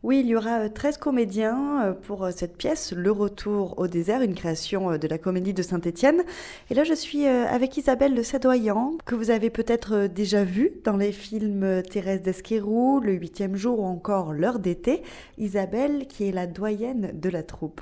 Oui, il y aura 13 comédiens pour cette pièce, Le Retour au désert, une création de la Comédie de Saint-Étienne. Et là, je suis avec Isabelle de Sadoyan, que vous avez peut-être déjà vue dans les films Thérèse d'Esquerou, Le Huitième jour ou encore L'heure d'été. Isabelle, qui est la doyenne de la troupe.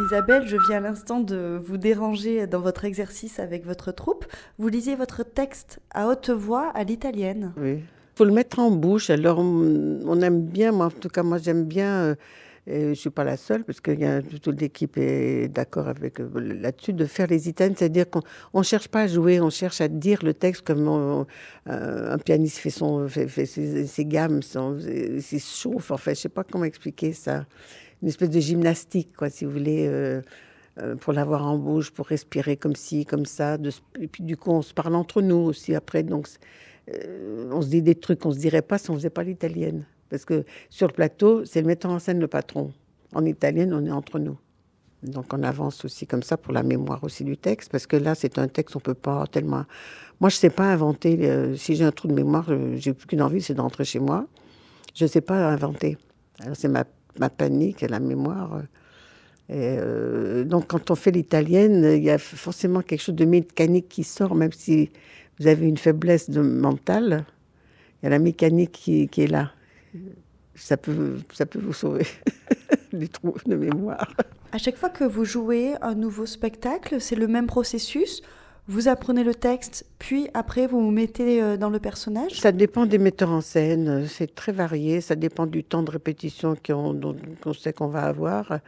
Isabelle, je viens à l'instant de vous déranger dans votre exercice avec votre troupe. Vous lisiez votre texte à haute voix à l'italienne. Oui. Faut le mettre en bouche. Alors, on aime bien, moi, en tout cas, moi, j'aime bien. Et je suis pas la seule, parce que toute l'équipe est d'accord avec là-dessus, de faire les italiennes. C'est-à-dire qu'on on cherche pas à jouer, on cherche à dire le texte comme un pianiste fait ses gammes, ses chauffes. En fait, je sais pas comment expliquer ça. Une espèce de gymnastique, quoi, si vous voulez. Pour l'avoir en bouche, pour respirer comme ci, comme ça. Et puis du coup, on se parle entre nous aussi après. Donc, on se dit des trucs qu'on ne se dirait pas si on ne faisait pas l'italienne. Parce que sur le plateau, c'est le metteur en scène, le patron. En italienne, on est entre nous. Donc on avance aussi comme ça pour la mémoire aussi du texte. Parce que là, c'est un texte, on ne peut pas tellement... Moi, je ne sais pas inventer. Si j'ai un trou de mémoire, j'ai plus qu'une envie, c'est de rentrer chez moi. Je ne sais pas inventer. Alors c'est ma panique et la mémoire. Donc, quand on fait l'italienne, il y a forcément quelque chose de mécanique qui sort, même si vous avez une faiblesse mentale, il y a la mécanique qui est là. Ça peut vous sauver du trou de mémoire. À chaque fois que vous jouez un nouveau spectacle, c'est le même processus. Vous apprenez le texte, puis après vous vous mettez dans le personnage. Ça dépend des metteurs en scène, c'est très varié, ça dépend du temps de répétition qu'on sait qu'on va avoir.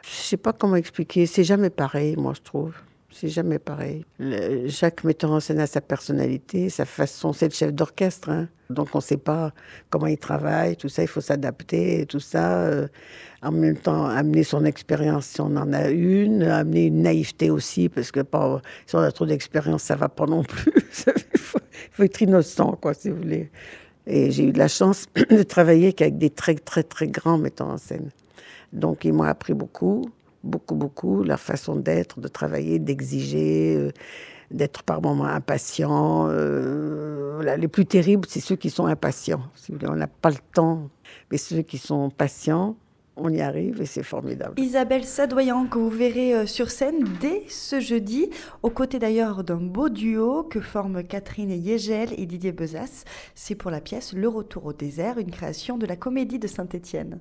Je sais pas comment expliquer, c'est jamais pareil, moi je trouve. C'est jamais pareil. Chaque metteur en scène a sa personnalité, sa façon. C'est le chef d'orchestre, hein. Donc on ne sait pas comment il travaille, tout ça, il faut s'adapter, tout ça. En même temps, amener son expérience si on en a une, amener une naïveté aussi, parce que si on a trop d'expérience, ça ne va pas non plus. Il faut être innocent, quoi, si vous voulez. Et j'ai eu de la chance de travailler avec des très, très, très grands metteurs en scène. Donc, ils m'ont appris beaucoup, beaucoup, beaucoup, leur façon d'être, de travailler, d'exiger, d'être par moments impatient. Voilà, les plus terribles, c'est ceux qui sont impatients. Si vous voulez, on n'a pas le temps, mais ceux qui sont patients, on y arrive et c'est formidable. Isabelle Sadoyan, que vous verrez sur scène dès ce jeudi, aux côtés d'ailleurs d'un beau duo que forment Catherine Yegel et Didier Bezas. C'est pour la pièce Le Retour au désert, une création de la Comédie de Saint-Étienne.